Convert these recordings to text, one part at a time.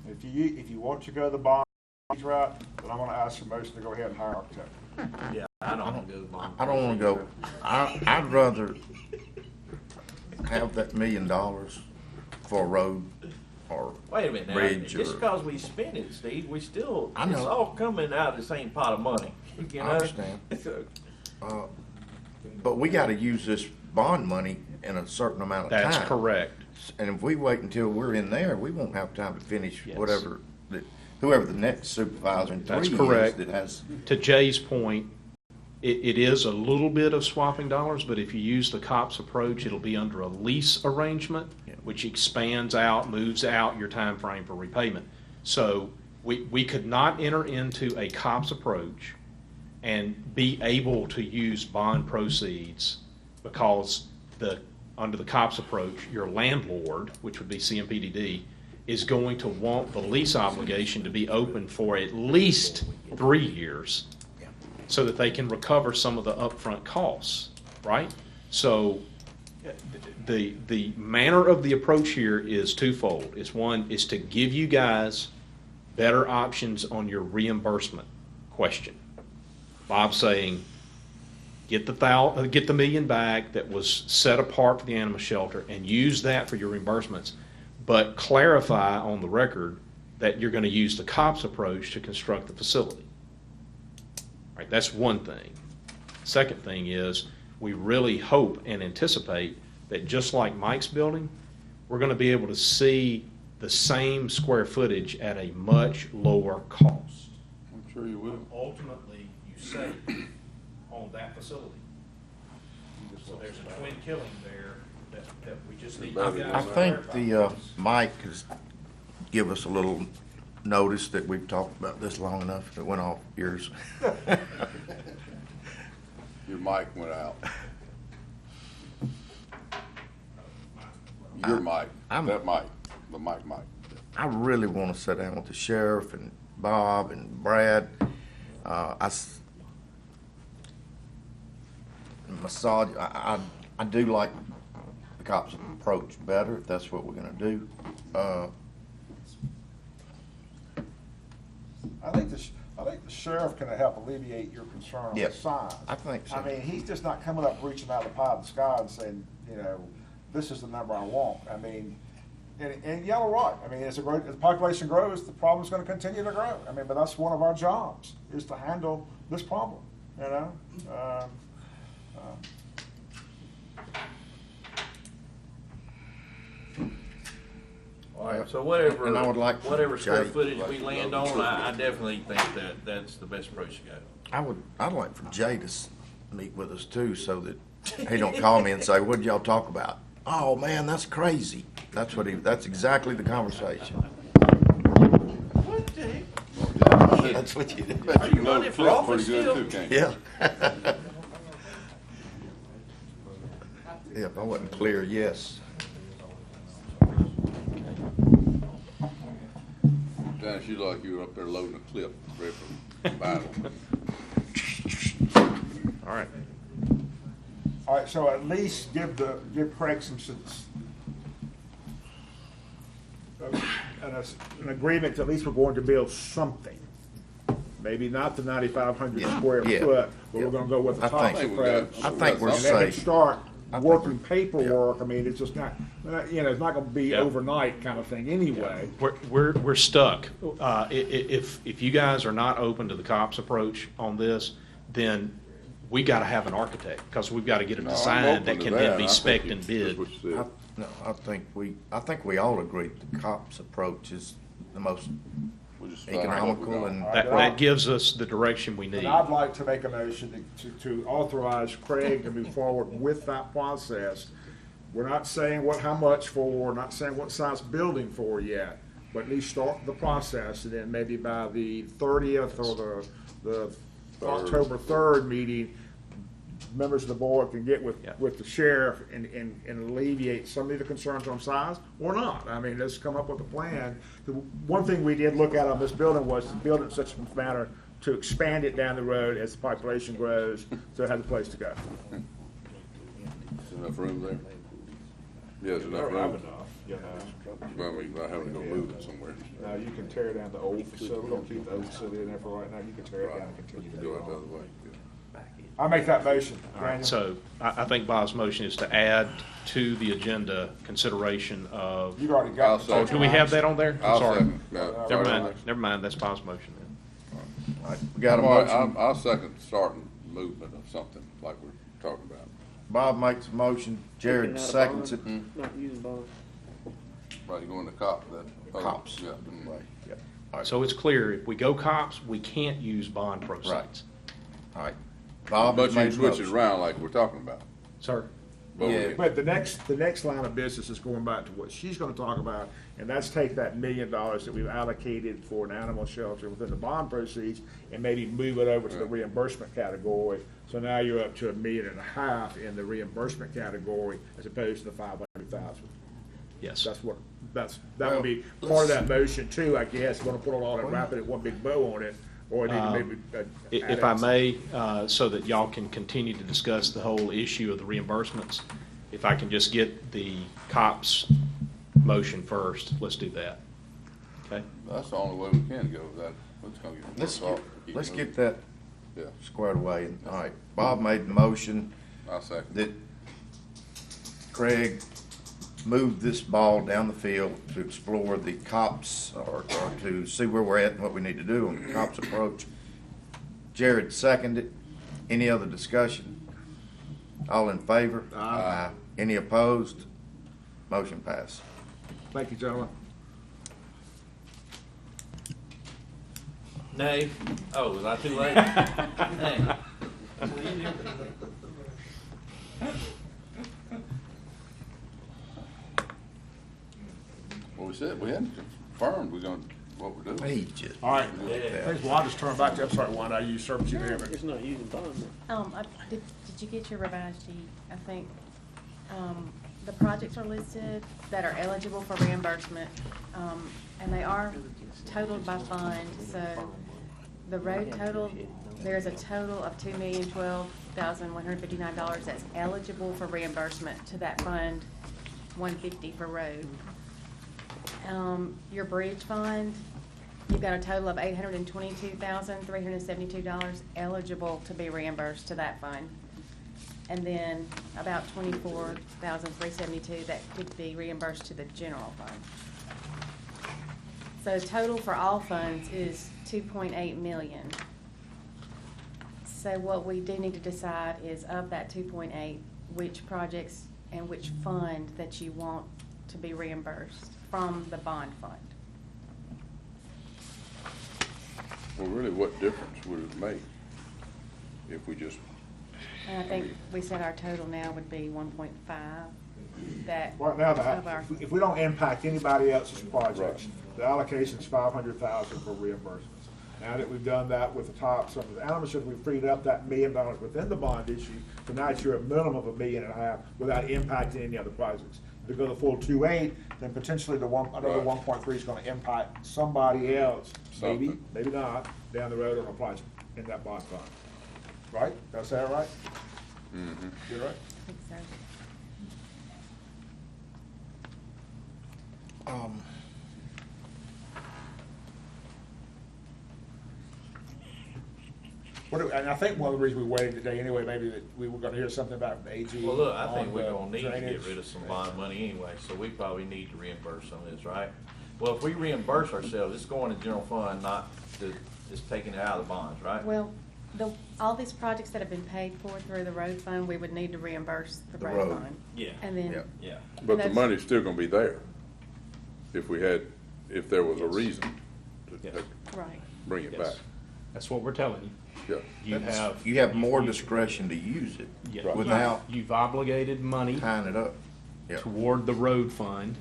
If you want to go the bond route, then I'm gonna ask for motion to go ahead and hire an architect. Yeah, I don't want to go bond. I don't wanna go, I'd rather have that $1 million for a road or Wait a minute now, bridge just or, because we spend it, Steve, we still, I know. it's all coming out of the same pot of money. You know? I understand. So, But we gotta use this bond money in a certain amount of time. That's correct. And if we wait until we're in there, we won't have time to finish Yes. whatever, whoever the next supervisor in That's 3 correct. is that has. To Jay's point, it is a little bit of swapping dollars, but if you use the COPS approach, it'll be under a lease arrangement, which expands out, moves out your time frame for repayment. So we could not enter into a COPS approach and be able to use bond proceeds because under the COPS approach, your landlord, which would be CMPDD, is going to want the lease obligation to be open for at least 3 years so that they can recover some of the upfront costs, right? So the manner of the approach here is twofold. One is to give you guys better options on your reimbursement question. Bob's saying, get the $1 million back that was set apart for the animal shelter and use that for your reimbursements, but clarify on the record that you're going to use the COPS approach to construct the facility. Right, that's one thing. Second thing is, we really hope and anticipate that just like Mike's building, we're going to be able to see the same square footage at a much lower cost. I'm sure you will. Ultimately, you save on that facility. So there's a twin killing there that we just need. I think the, Mike has give us a little notice that we've talked about this long enough. It went off yours. Your mic went out. Your mic, that mic, the mic. I really want to sit down with the sheriff and Bob and Brad. Massage. I do like the COPS approach better if that's what we're going to do. I think the sheriff can help alleviate your concern on the Yes, size. I think so. I mean, he's just not coming up reaching out of the pie of the sky and saying, you know, this is the number I want. I mean, and y'all are right. I mean, as the population grows, the problem's going to continue to grow. I mean, but that's one of our jobs, is to handle this problem, you know? all right, so whatever, And I would like whatever square Jay- footage we land on, I definitely think that's the best approach to go. I'd like for Jay to meet with us too, so that he don't call me and say, "What did y'all talk about?" Oh man, that's crazy. That's exactly the conversation. What the heck? That's what you do. Bet you can load running the for clip office pretty good still? too, can't you? Yeah. Yeah, if I wasn't clear, yes. Dennis, you look like you were up there loading a clip, ready for battle. All right. All right, so at least give Craig some an agreement, at least we're going to build something. Maybe not the 9,500 Yeah, square yeah, foot, but yeah. we're gonna go with the I top think approach. I think we're And they can safe. start I think working we're- paperwork. I mean, it's just not, you know, it's not gonna be Yeah. overnight kind of thing anyway. We're stuck. If you guys are not open to the COPS approach on this, then we got to have an architect, because we've got to get a No, I'm design open that to can that. then be I think spec'd and that's bid. what you said. No, I think we all agree the COPS approach is the most We'll just find out what we're economical doing. and That gives us the direction we need. And I'd like to make a motion to authorize Craig to move forward with that process. We're not saying how much for, we're not saying what size building for yet, but at least start the process, and then maybe by the 30th or the October 3rd meeting, members of the board can get with the sheriff and alleviate some of the concerns on size, or not. I mean, let's come up with a plan. The one thing we did look at on this building was to build it in such a manner to expand it down the road as the population grows, so it has a place to go. Is enough room there? Yes, You enough don't have room. enough, you know. Well, I mean, not having to go move it somewhere. Now, you can tear down the old facility, we're gonna keep the old facility in there for right now, you can tear it down and continue to Do do it the other it. way. Yeah. I make that motion, All right, Daniel. so I think Bob's motion is to add to the agenda consideration of, You've already I'll got. second. oh, do we have that on there? I'm I'll sorry. second. No, Never sorry. mind, that's Bob's motion then. All right, we got a Well, motion. I'll second starting movement of something like we're talking about. Bob makes a motion, Jared Taking out a seconds it. bond, Not using bonds. Right, you going to cop that? Cops. Yeah. Mm. Right, yep. All right, So it's clear, if we go cops, we can't use bond Right. proceeds. all right. Bob But has you made can the switch it motion. around like we're talking about. Sir? But we Yeah. can- But the next line of business is going back to what she's gonna talk about, and that's take that $1 million that we've allocated for an animal shelter within the bond proceeds and maybe move it over to the reimbursement category. So now you're up to $1.5 million in the reimbursement category as opposed to the 500,000. Yes. That would be part of that motion too, I guess. We're gonna put it all and wrap it in one big bow on it, or need to maybe. If I may, so that y'all can continue to discuss the whole issue of the reimbursements, if I can just get the COPS motion first, let's do that. Okay? That's the only way we can go with that. Let's go get. Let's moving. get that Yeah, squared away. All right, Bob made the motion I'll second. that Craig move this ball down the field to explore the cops or to see where we're at and what we need to do on the cops approach. Jared seconded. Any other discussion? All in favor? Aye. Any opposed? Motion passed. Thank you, gentlemen. Nay. Oh, was I too late? Nay. Well, we said, we hadn't confirmed we're gonna, what we're doing. He just. All right. Yeah. Thanks, well, I'll just turn back to, I'm sorry, Wanda, you service you there, but It's not using bonds. Did you get your revised sheet? I think, the projects are listed that are eligible for reimbursement, and they are totaled by fund, so the road total, there's a total of $2,012,159 that's eligible for reimbursement to that fund, 150 for road. Your bridge fund, you've got a total of $822,372 eligible to be reimbursed to that fund. And then about $24,372 that could be reimbursed to the general fund. So total for all funds is $2.8 million. So what we do need to decide is of that 2.8, which projects and which fund that you want to be reimbursed from the bond fund. Well, really, what difference would it make if we just, And I think we said our total now would be 1.5, that right now, of our, if we don't impact anybody else's projects, the allocation's 500,000 for reimbursements. Now that we've done that with the top, some of the animal shelter, we've freed up that $1 million within the bond issue, so now you're a minimum of $1.5 million without impacting any other projects. If we go the full 2.8, then potentially another Right. 1.3 is gonna impact somebody else, maybe, Something. maybe not, down the road on a project in that bond fund. Right? Did I say that right? mm-hmm. You're right? I think so. And I think one of the reasons we waited today anyway, maybe that we were gonna hear something about the AG. Well, look, I think on we're the gonna need to get drainage. rid of some bond money anyway, so we probably need to reimburse some of this, right? Well, if we reimburse ourselves, it's going to general fund, not to, it's taking it out of the bonds, right? Well, all these projects that have been paid for through the road fund, we would need to reimburse the The road road. fund. Yeah. And then, Yep. Yeah. But the That's- money's still gonna be there if we had, if there was a reason to Yes. right. bring it Yes. back. That's what we're telling you. Yeah. You have. more discretion to use it Yeah. without You've obligated money tying it up. Yeah. toward the road fund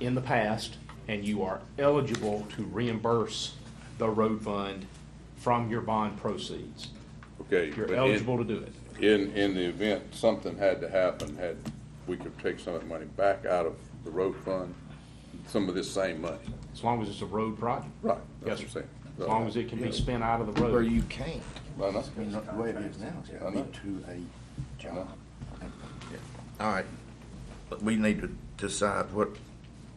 in the past, and you are eligible to reimburse the road fund from your bond proceeds. Okay. You're but eligible to do it. In the event something had to happen, we could take some of that money back out of the road fund, some of this same money. As long as it's a road project. Right. Yes, That's sir. what I'm saying. As long as it can be spent out of the Where road. you can't. Well, no. I mean, the way it is now, it's I got know. to be 2.8. I know. All right. we need to decide what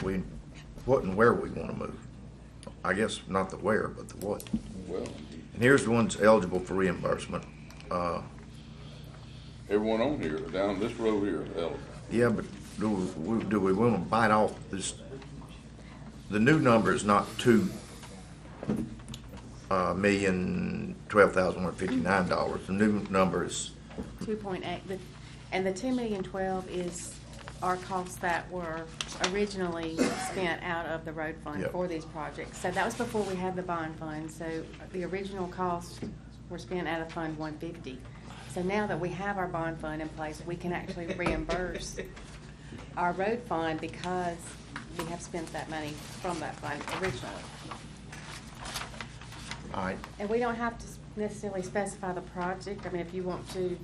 and where we wanna move. I guess not the where, but the what. Well, And here's the ones eligible for reimbursement. everyone on here, down this road here, is eligible. Yeah, but do we want to bite off this? The new number is not $2,012,159. The new number is 2.8, and the 2,012,000 is our costs that were originally spent out of the road fund Yep. for these projects. So that was before we had the bond fund, so the original costs were spent out of Fund 150. So now that we have our bond fund in place, we can actually reimburse our road fund because we have spent that money from that fund originally. all right. And we don't have to necessarily specify the project. I mean, if you want to,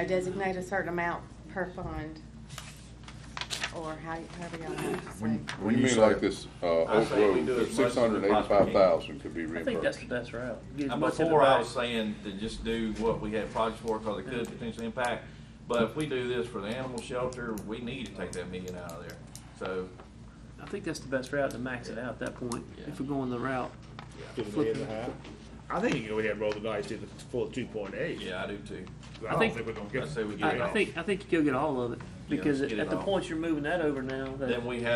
designate a certain amount per fund, or however y'all want to say. What do you mean say- like this, Oak say we Road, do the as much as we possibly can. 685,000 could be I think reimbursed? that's the best route. Get as And much in the before I bag. was saying to just do what we had projects for, because it could potentially impact. But if we do this for the animal shelter, we need to take that million out of there. So, I think that's the best route to max it out at that point, if we're going the route. Do the million and a half. I think you can go ahead and roll the dice to the full 2.8. yeah, I do too. I don't think- think we're gonna I get. say we get it I all. think you go get all of it, because let's get at it the all. point you're moving that over now, that, Then we can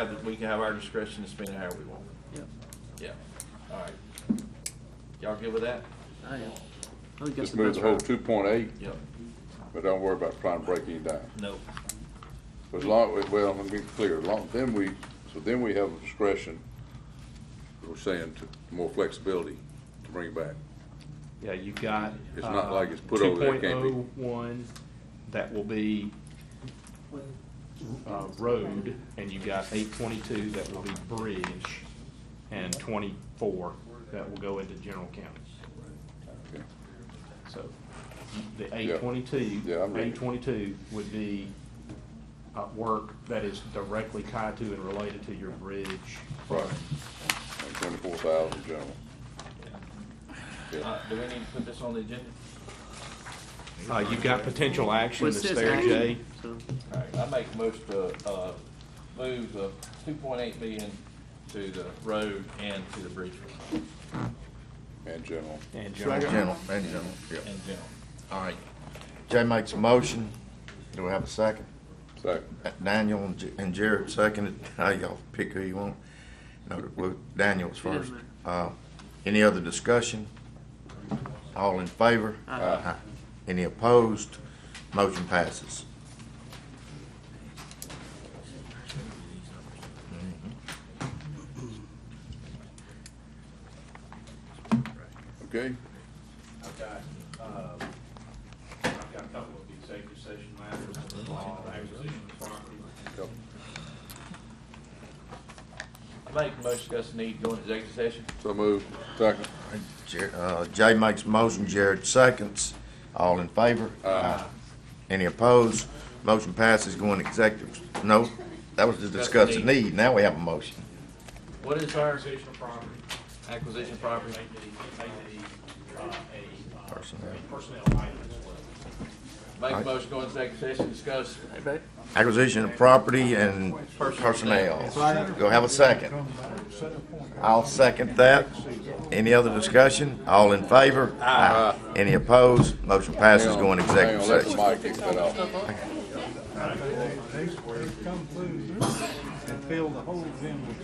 have our discretion to spend it however we want. yep, Yeah, all right. Y'all good with that? I am. I think that's Just the move best the whole route. 2.8, Yep. but don't worry about trying to break any down. Nope. But as long, well, let me be clear, then we have discretion, we're saying to more flexibility to bring it back. Yeah, you've got. It's not like it's put over there, can't be. 2.01, that will be, road, and you've got 822, that will be bridge, and 24, that will go into general county. Okay. So, the 822, Yeah, I'm ready. 822 would be, work that is directly tied to and related to your bridge. Right. And 24,000 general. Yeah. Do we need to put this on the agenda? You've got potential action Well, it that's says there, action, Jay. so, All right, I make a motion to, move the 2.8 million to the road and to the bridge fund And general. And General, general. yeah. and general. All right. Jay makes a motion. Do we have a second? Second. Daniel and Jared seconded. How y'all pick who you want. No, well, Daniel's first. Any other discussion? All in favor? Aye. Any opposed? Motion passes. Okay? I've got a couple of executive session matters, acquisition of property. I make a motion to discuss the need to go into executive session. So moved. Second. Jay makes a motion, Jared seconds. All in favor? Aye. Any opposed? Motion passes, going executive. No, that was to discuss the need. Now we have a motion. What is our Acquisition of property. acquisition property? May be a Personnel. personnel item as well. Make a motion to go into executive session, discuss. hey, babe. Acquisition of property and personnel. Go have a second. I'll second that. Any other discussion? All in favor? Aye. Any opposed? Motion passes, going executive Hang on, let the session. mic get cut off. They come through and fill the holes in with